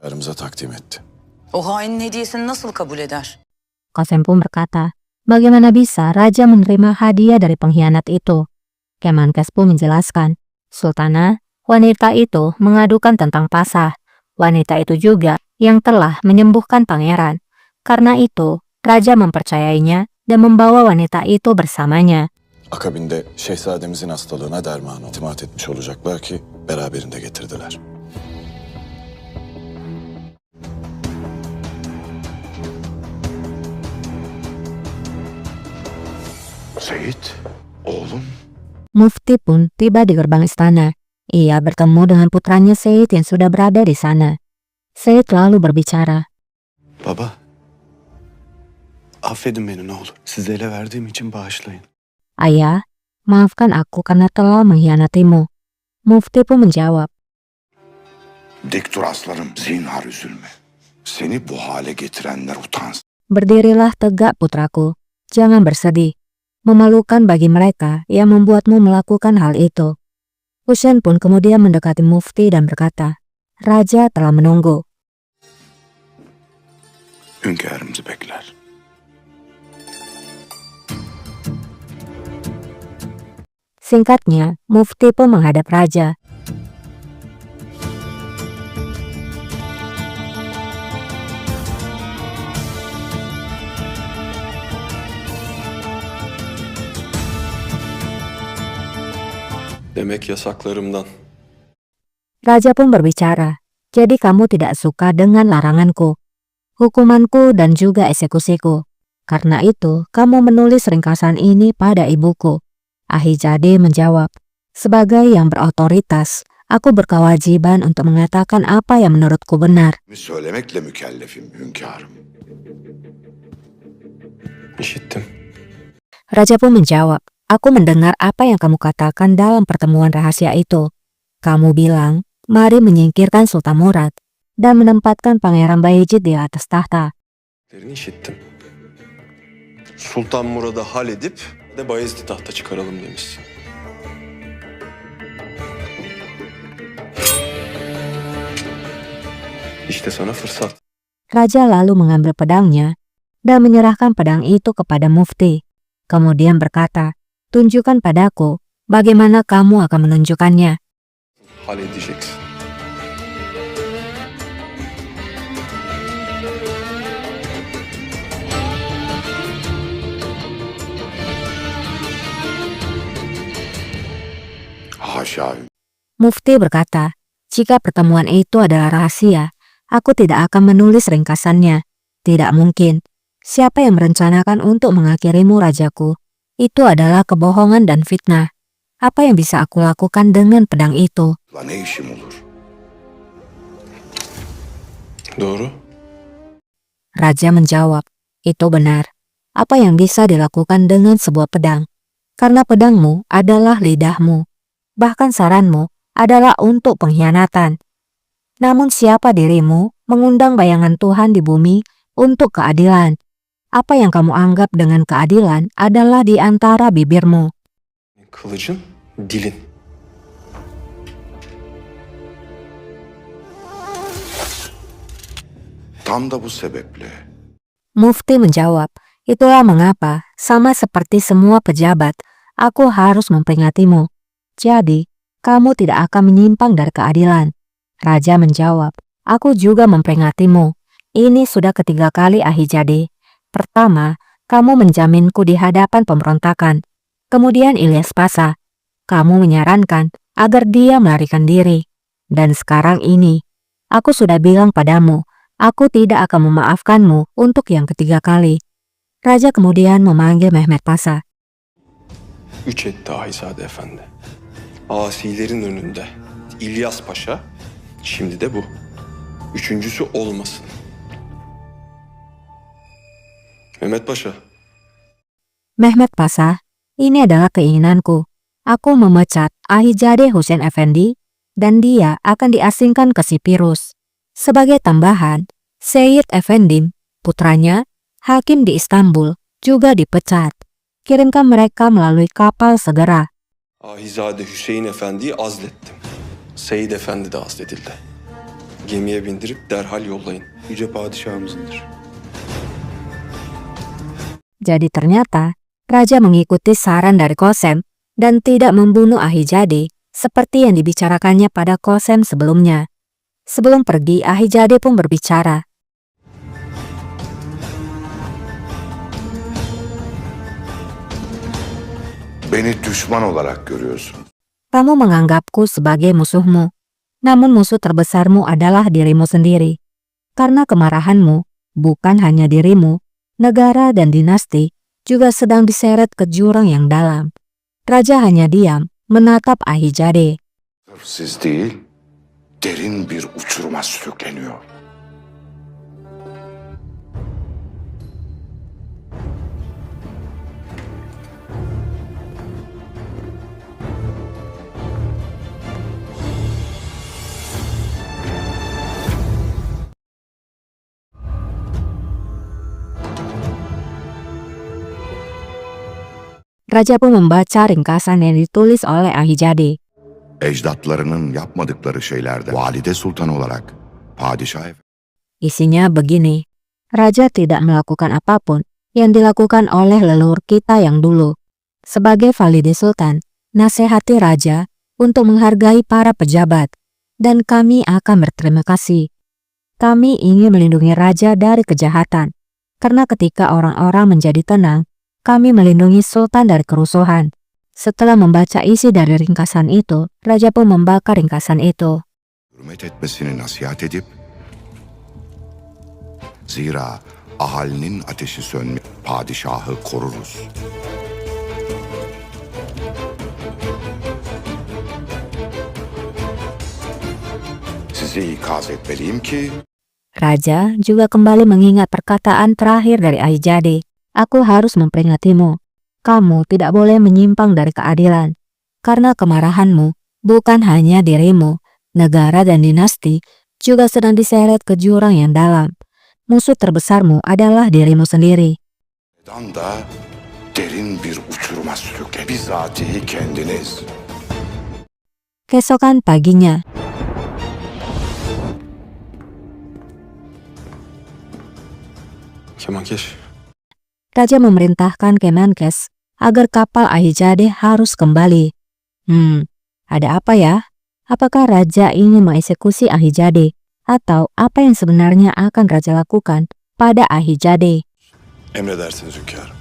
Karımıza takdim etti. O hainin hediyesini nasıl kabul eder? Qasem pun berkata, bagaimana bisa raja menerima hadiah dari pengkhianat itu? Kemenkes pun menjelaskan, Sultana, wanita itu mengadukan tentang Pasah. Wanita itu juga yang telah menyembuhkan pangeran. Karena itu, raja mempercayainya dan membawa wanita itu bersamanya. Akabinde şehzademizin hastalığına derman itimat etmiş olacaklar ki beraberinde getirdiler. Seyit, oğlum. Mufti pun tiba di gerbang istana. Ia bertemu dengan putranya Said yang sudah berada di sana. Said lalu berbicara. Baba, affedin beni ne olur. Size ele verdiğim için bağışlayın. Ayah, maafkan aku karena telah mengkhianatimu. Mufti pun menjawab. Dik dur aslanım, zinhar üzülme. Seni bu hale getirenler utansın. Berdirilah tegak putraku, jangan bersedih. Memalukan bagi mereka yang membuatmu melakukan hal itu. Husain pun kemudian mendekati Mufti dan berkata, Raja telah menunggu. Hünkârımızı bekler. Singkatnya, Mufti pun menghadap Raja. Demek yasaklarımdan. Raja pun berbicara, jadi kamu tidak suka dengan laranganku, hukumanku dan juga eksekusiku. Karena itu, kamu menulis ringkasan ini pada ibuku. Ahijade menjawab, sebagai yang berotoritas, aku berkewajiban untuk mengatakan apa yang menurutku benar. Söylemekle mükellefim hünkârım. İşittim. Raja pun menjawab, aku mendengar apa yang kamu katakan dalam pertemuan rahasia itu. Kamu bilang, mari menyingkirkan Sultan Murad dan menempatkan Pangeran Bayezid di atas tahta. Derini işittim. Sultan Murad'ı halledip de Bayezid'i tahta çıkaralım demişsin. İşte sana fırsat. Raja lalu mengambil pedangnya dan menyerahkan pedang itu kepada Mufti. Kemudian berkata, tunjukkan padaku bagaimana kamu akan menunjukkannya. Halledeceksin. Haşa. Mufti berkata, jika pertemuan itu adalah rahasia, aku tidak akan menulis ringkasannya. Tidak mungkin. Siapa yang merencanakan untuk mengakhirimu, rajaku? Itu adalah kebohongan dan fitnah. Apa yang bisa aku lakukan dengan pedang itu? La ne işim olur? Doğru. Raja menjawab, itu benar. Apa yang bisa dilakukan dengan sebuah pedang? Karena pedangmu adalah lidahmu. Bahkan saranmu adalah untuk pengkhianatan. Namun siapa dirimu mengundang bayangan Tuhan di bumi untuk keadilan? Apa yang kamu anggap dengan keadilan adalah di antara bibirmu. Kılıcın, dilin. Tam da bu sebeple. Mufti menjawab, itulah mengapa, sama seperti semua pejabat, aku harus memperingatmu. Jadi, kamu tidak akan menyimpang dari keadilan. Raja menjawab, aku juga memperingatmu. Ini sudah ketiga kali, Ahijade. Pertama, kamu menjaminku di hadapan pemberontakan. Kemudian Ilyas Pasha. Kamu menyarankan agar dia melarikan diri. Dan sekarang ini, aku sudah bilang padamu, aku tidak akan memaafkanmu untuk yang ketiga kali. Raja kemudian memanggil Mehmet Pasha. 3 etti Ahizade Efendi. Asilerin önünde İlyas Paşa, şimdi de bu. Üçüncüsü olmasın. Mehmet Paşa. Mehmet Pasha, ini adalah keinginanku. Aku memecat Ahijade Husain Effendi dan dia akan diasingkan ke Sipirus. Sebagai tambahan, Said Effendi, putranya, hakim di Istanbul, juga dipecat. Kirimkan mereka melalui kapal segera. Ahizade Hüseyin Efendi'yi azlettim. Seyit Efendi de azledildi. Gemiye bindirip derhal yollayın. Yüce Padişahımızındır. Jadi ternyata raja mengikuti saran dari Kosem dan tidak membunuh Ahijade seperti yang dibicarakannya pada Kosem sebelumnya. Sebelum pergi, Ahijade pun berbicara. Beni düşman olarak görüyorsun. Kamu menganggapku sebagai musuhmu, namun musuh terbesarmu adalah dirimu sendiri. Karena kemarahanmu, bukan hanya dirimu, negara dan dinasti juga sedang diseret ke jurang yang dalam. Raja hanya diam, menatap Ahijade. Sırf siz değil, derin bir uçuruma sürükleniyor. Raja pun membaca ringkasan yang ditulis oleh Ahijade. Ecdatlarının yapmadıkları şeylerde valide sultan olarak padişah Isinya begini, Raja tidak melakukan apapun yang dilakukan oleh leluhur kita yang dulu. Sebagai valide sultan, nasihati Raja untuk menghargai para pejabat, dan kami akan berterima kasih. Kami ingin melindungi Raja dari kejahatan, karena ketika orang-orang menjadi tenang, kami melindungi sultan dari kerusuhan. Setelah membaca isi dari ringkasan itu, Raja pun membakar ringkasan itu. hürmet etmesini nasihat edip, zira ahalinin ateşi sönme padişahı koruruz. Sizi ikaz etmeliyim ki Raja juga kembali mengingat perkataan terakhir dari Ahijade. Aku harus memperingatmu. Kamu tidak boleh menyimpang dari keadilan. Karena kemarahanmu, bukan hanya dirimu, negara dan dinasti juga sedang diseret ke jurang yang dalam. Musuh terbesarmu adalah dirimu sendiri. neden da derin bir uçuruma sürüklen. Bizatihi kendiniz. Keesokan paginya, Kemankeş. Raja memerintahkan Kemenkes agar kapal Ahijade harus kembali. Ada apa ya? Apakah Raja ingin mengeksekusi Ahijade? Atau apa yang sebenarnya akan Raja lakukan pada Ahijade? Emredersiniz hünkârım.